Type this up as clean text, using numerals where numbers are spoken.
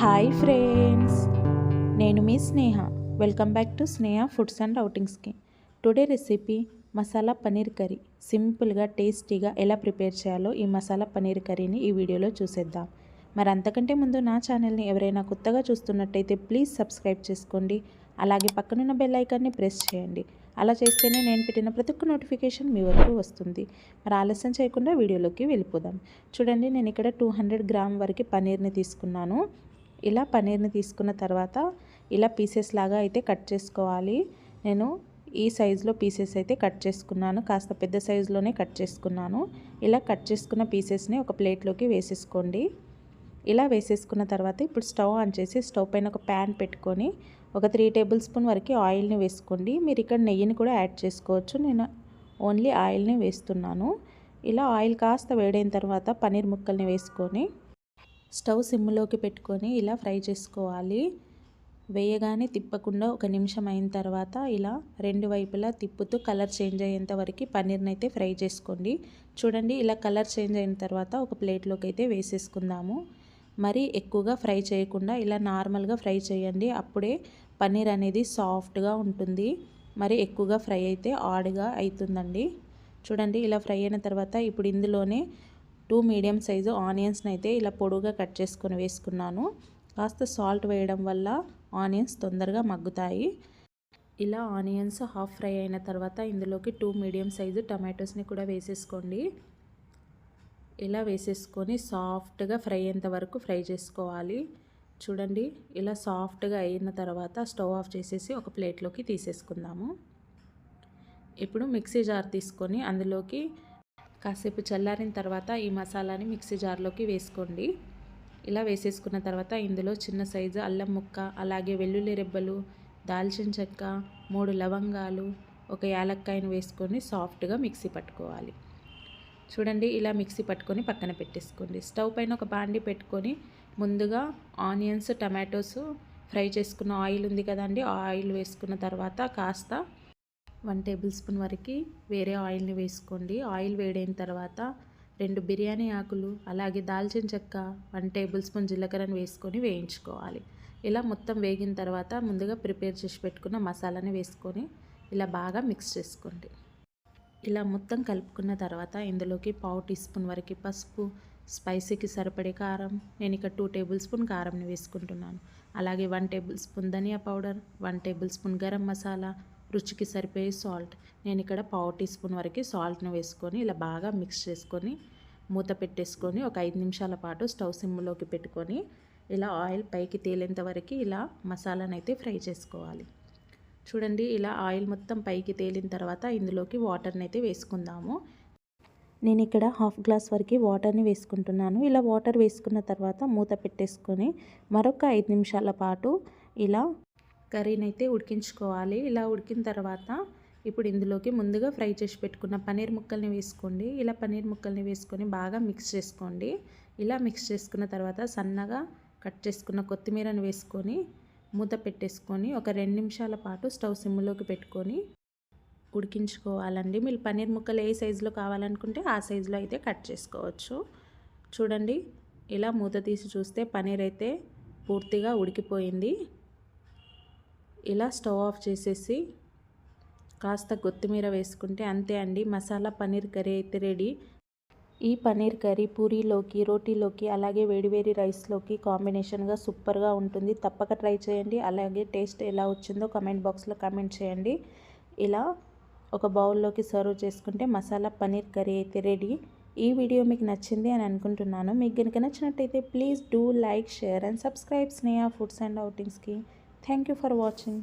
Hi friends, నేను మీ Sneha. Welcome back to Sneha foods and అవుటింగ్స్కి. Today recipe masala paneer curry. సింపుల్గా టేస్టీగా ఎలా ప్రిపేర్ చేయాలో ఈ మసాలా పన్నీర్ కర్రీని ఈ వీడియోలో చూసేద్దాం. మరి అంతకంటే ముందు నా ఛానల్ని ఎవరైనా కొత్తగా చూస్తున్నట్టయితే ప్లీజ్ సబ్స్క్రైబ్ చేసుకోండి. అలాగే పక్కనున్న బెల్ ఐకాన్ని ప్రెస్ చేయండి. అలా చేస్తేనే నేను పెట్టిన ప్రతి ఒక్క నోటిఫికేషన్ మీ వరకు వస్తుంది. మరి ఆలస్యం చేయకుండా వీడియోలోకి వెళ్ళిపోదాం. చూడండి, నేను ఇక్కడ 200 గ్రామ్ వరకు పన్నీర్ని తీసుకున్నాను. ఇలా పన్నీర్ని తీసుకున్న తర్వాత ఇలా పీసెస్ లాగా అయితే కట్ చేసుకోవాలి. నేను ఈ సైజులో పీసెస్ అయితే కట్ చేసుకున్నాను. కాస్త పెద్ద సైజులోనే కట్ చేసుకున్నాను. ఇలా కట్ చేసుకున్న పీసెస్ని ఒక ప్లేట్లోకి వేసేసుకోండి. ఇలా వేసేసుకున్న తర్వాత ఇప్పుడు స్టవ్ ఆన్ చేసి స్టవ్ పైన ఒక ప్యాన్ పెట్టుకొని ఒక 3 టేబుల్ స్పూన్ వరకు ఆయిల్ని వేసుకోండి. మీరు ఇక్కడ నెయ్యిని కూడా యాడ్ చేసుకోవచ్చు. నేను ఓన్లీ ఆయిల్ని వేస్తున్నాను. ఇలా ఆయిల్ కాస్త వేడైన తర్వాత పన్నీర్ ముక్కల్ని వేసుకొని స్టవ్ సిమ్లోకి పెట్టుకొని ఇలా ఫ్రై చేసుకోవాలి. వేయగానే తిప్పకుండా ఒక నిమిషం అయిన తర్వాత ఇలా రెండు వైపులా తిప్పుతూ కలర్ చేంజ్ అయ్యేంత వరకు పన్నీర్ని అయితే ఫ్రై చేసుకోండి. చూడండి, ఇలా కలర్ చేంజ్ అయిన తర్వాత ఒక ప్లేట్లోకి అయితే వేసేసుకుందాము. మరి ఎక్కువగా ఫ్రై చేయకుండా ఇలా నార్మల్గా ఫ్రై చేయండి. అప్పుడే పన్నీర్ అనేది సాఫ్ట్గా ఉంటుంది. మరి ఎక్కువగా ఫ్రై అయితే ఆడ్గా అవుతుందండి. చూడండి, ఇలా ఫ్రై అయిన తర్వాత ఇప్పుడు ఇందులోనే 2 మీడియం సైజు ఆనియన్స్ని అయితే ఇలా పొడుగా కట్ చేసుకొని వేసుకున్నాను. కాస్త సాల్ట్ వేయడం వల్ల ఆనియన్స్ తొందరగా మగ్గుతాయి. ఇలా ఆనియన్స్ హాఫ్ ఫ్రై అయిన తర్వాత ఇందులోకి 2 మీడియం సైజు టమాటోస్ని కూడా వేసేసుకోండి. ఇలా వేసేసుకొని సాఫ్ట్గా ఫ్రై అయ్యేంత వరకు ఫ్రై చేసుకోవాలి. చూడండి, ఇలా సాఫ్ట్గా అయిన తర్వాత స్టవ్ ఆఫ్ చేసేసి ఒక ప్లేట్లోకి తీసేసుకుందాము. ఇప్పుడు మిక్సీ జార్ తీసుకొని అందులోకి కాసేపు చల్లారిన తర్వాత ఈ మసాలాని మిక్సీ జార్లోకి వేసుకోండి. ఇలా వేసేసుకున్న తర్వాత ఇందులో చిన్న సైజు అల్లం ముక్క, అలాగే వెల్లుల్లి రెబ్బలు, దాల్చిన చెక్క, 3 లవంగాలు, ఒక యాలక్కాయను వేసుకొని సాఫ్ట్గా మిక్సీ పట్టుకోవాలి. చూడండి, ఇలా మిక్సీ పట్టుకొని పక్కన పెట్టేసుకోండి. స్టవ్ పైన ఒక బాండి పెట్టుకొని ముందుగా ఆనియన్స్, టమాటోస్ ఫ్రై చేసుకున్న ఆయిల్ ఉంది కదండి, ఆ ఆయిల్ వేసుకున్న తర్వాత కాస్త 1 టేబుల్ స్పూన్ వరకు వేరే ఆయిల్ని వేసుకోండి. ఆయిల్ వేడైన తర్వాత 2 బిర్యానీ ఆకులు, అలాగే దాల్చిన చెక్క, 1 టేబుల్ స్పూన్ జీలకర్రను వేసుకొని వేయించుకోవాలి. ఇలా మొత్తం వేగిన తర్వాత ముందుగా ప్రిపేర్ చేసి పెట్టుకున్న మసాలాని వేసుకొని ఇలా బాగా మిక్స్ చేసుకోండి. ఇలా మొత్తం కలుపుకున్న తర్వాత ఇందులోకి 1/2 టీ స్పూన్ వరకు పసుపు, స్పైసీకి సరిపడే కారం, నేను ఇక్కడ 2 టేబుల్ స్పూన్ కారంని వేసుకుంటున్నాను. అలాగే 1 టేబుల్ స్పూన్ ధనియా powder, 1 tablespoon garam masala, రుచికి సరిపోయే సాల్ట్, నేను ఇక్కడ 1/2 టీ స్పూన్ వరకు సాల్ట్ని వేసుకొని ఇలా బాగా మిక్స్ చేసుకొని మూత పెట్టేసుకొని ఒక 5 నిమిషాల పాటు స్టవ్ సిమ్లోకి పెట్టుకొని ఇలా ఆయిల్ పైకి తేలేంత వరకు ఇలా మసాలాను అయితే ఫ్రై చేసుకోవాలి. చూడండి, ఇలా ఆయిల్ మొత్తం పైకి తేలిన తర్వాత ఇందులోకి వాటర్ని అయితే వేసుకుందాము. నేను ఇక్కడ 1/2 గ్లాస్ వరకు వాటర్ని వేసుకుంటున్నాను. ఇలా వాటర్ వేసుకున్న తర్వాత మూత పెట్టేసుకొని మరొక 5 నిమిషాల పాటు ఇలా కర్రీని అయితే ఉడికించుకోవాలి. ఇలా ఉడికిన తర్వాత ఇప్పుడు ఇందులోకి ముందుగా ఫ్రై చేసి పెట్టుకున్న పన్నీర్ ముక్కల్ని వేసుకోండి. ఇలా పన్నీర్ ముక్కల్ని వేసుకొని బాగా మిక్స్ చేసుకోండి. ఇలా మిక్స్ చేసుకున్న తర్వాత సన్నగా కట్ చేసుకున్న కొత్తిమీరని వేసుకొని మూత పెట్టేసుకొని ఒక 2 నిమిషాల పాటు స్టవ్ సిమ్లోకి పెట్టుకొని ఉడికించుకోవాలండి. మీరు పన్నీర్ ముక్కలు ఏ సైజులో కావాలనుకుంటే ఆ సైజులో అయితే కట్ చేసుకోవచ్చు. చూడండి, ఇలా మూత తీసి చూస్తే పన్నీర్ అయితే పూర్తిగా ఉడికిపోయింది. ఇలా స్టవ్ ఆఫ్ చేసేసి కాస్త కొత్తిమీర వేసుకుంటే అంతే అండి, మసాలా పన్నీర్ కర్రీ అయితే రెడీ. ఈ పన్నీర్ కర్రీ పూరీలోకి, రోటీలోకి, అలాగే వేడివేడి రైస్లోకి కాంబినేషన్గా సూపర్గా ఉంటుంది. తప్పక ట్రై చేయండి. అలాగే టేస్ట్ ఎలా వచ్చిందో కమెంట్ బాక్స్లో కామెంట్ చేయండి. ఇలా ఒక బౌల్లోకి సర్వ్ చేసుకుంటే మసాలా పన్నీర్ కర్రీ అయితే రెడీ. ఈ వీడియో మీకు నచ్చింది అని అనుకుంటున్నాను. మీకు కనుక నచ్చినట్టయితే please do like, share and subscribe Sneha foods and అవుటింగ్స్కి. Thank you for watching.